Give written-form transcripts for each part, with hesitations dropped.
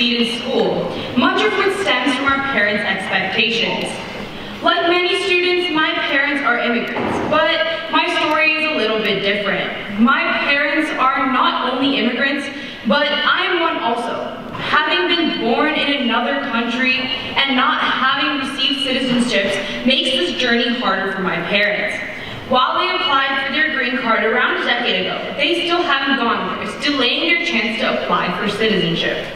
succeed in school, much of which stems from our parents' expectations. Like many students, my parents are immigrants, but my story is a little bit different. My parents are not only immigrants, but I am one also. Having been born in another country and not having received citizenships makes this journey harder for my parents. While they applied for their green card around a decade ago, they still haven't gone there, delaying their chance to apply for citizenship.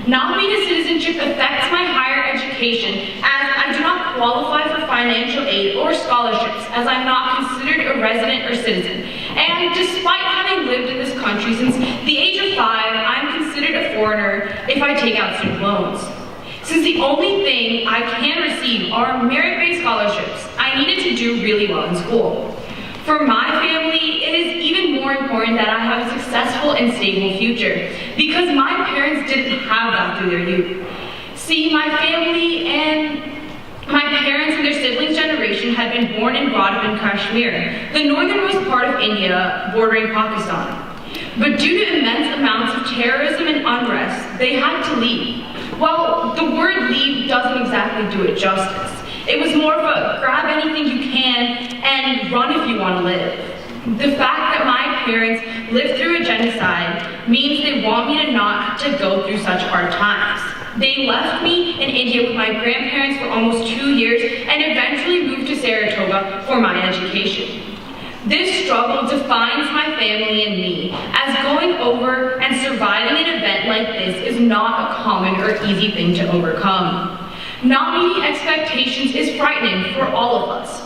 Not being a citizenship affects my higher education as I do not qualify for financial aid or scholarships as I'm not considered a resident or citizen. And despite having lived in this country since the age of 5, I'm considered a foreigner if I take out student loans. Since the only thing I can receive are merit-based scholarships, I needed to do really well in school. For my family, it is even more important that I have a successful and stable future, because my parents didn't have that through their youth. See, my family and my parents and their siblings' generation had been born and brought up in Kashmir, the northernmost part of India bordering Pakistan. But due to immense amounts of terrorism and unrest, they had to leave. Well, the word leave doesn't exactly do it justice. It was more of a grab anything you can and run if you want to live. The fact that my parents lived through a genocide means they want me to not have to go through such hard times. They left me in India with my grandparents for almost 2 years and eventually moved to Saratoga for my education. This struggle defines my family and me, as going over and surviving an event like this is not a common or easy thing to overcome. Not meeting expectations is frightening for all of us.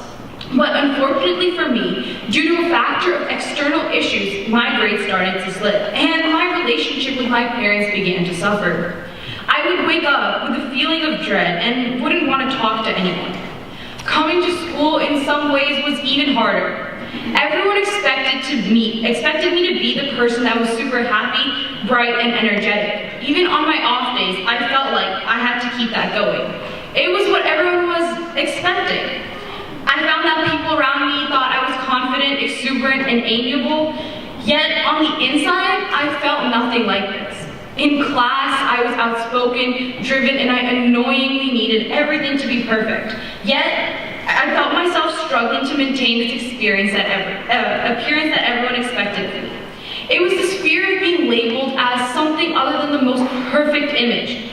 But unfortunately for me, due to a factor of external issues, my grades started to slip, and my relationship with my parents began to suffer. I would wake up with a feeling of dread and wouldn't want to talk to anyone. Coming to school in some ways was even harder. Everyone expected me to be the person that was super happy, bright, and energetic. Even on my off days, I felt like I had to keep that going. It was what everyone was expecting. I found that people around me thought I was confident, exuberant, and amiable, yet on the inside, I felt nothing like this. In class, I was outspoken, driven, and I annoyingly needed everything to be perfect. Yet, I felt myself struggling to maintain this appearance that everyone expected of me. It was this fear of being labeled as something other than the most perfect image.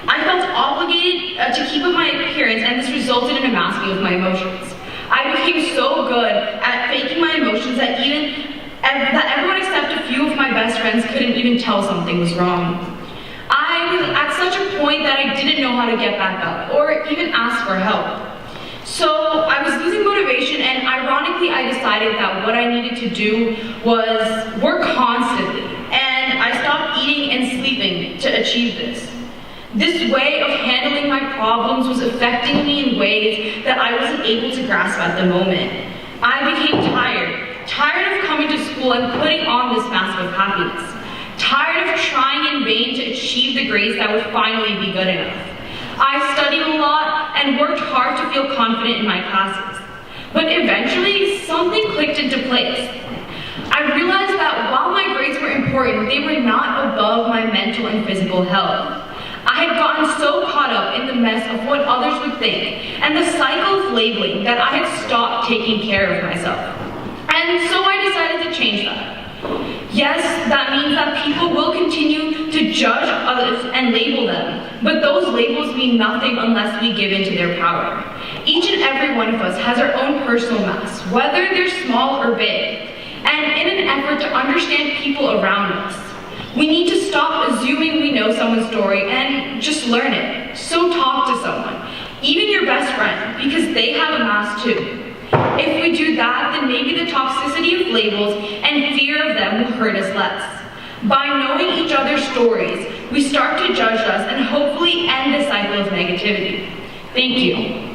I felt obligated to keep up my appearance, and this resulted in a masking of my emotions. I became so good at faking my emotions that everyone except a few of my best friends couldn't even tell something was wrong. I was at such a point that I didn't know how to get back up or even ask for help. So I was losing motivation, and ironically I decided that what I needed to do was work constantly, and I stopped eating and sleeping to achieve this. This way of handling my problems was affecting me in ways that I wasn't able to grasp at the moment. I became tired of coming to school and putting on this mask of happiness, tired of trying in vain to achieve the grades that would finally be good enough. I studied a lot and worked hard to feel confident in my classes. But eventually, something clicked into place. I realized that while my grades were important, they were not above my mental and physical health. I had gotten so caught up in the mess of what others would think and the cycle of labeling that I had stopped taking care of myself. And so I decided to change that. Yes, that means that people will continue to judge others and label them, but those labels mean nothing unless we give in to their power. Each and every one of us has our own personal masks, whether they're small or big. And in an effort to understand people around us, we need to stop assuming we know someone's story and just learn it. So talk to someone, even your best friend, because they have a mask too. If we do that, then maybe the toxicity of labels and fear of them will hurt us less. By knowing each other's stories, we start to judge us and hopefully end the cycle of negativity. Thank you.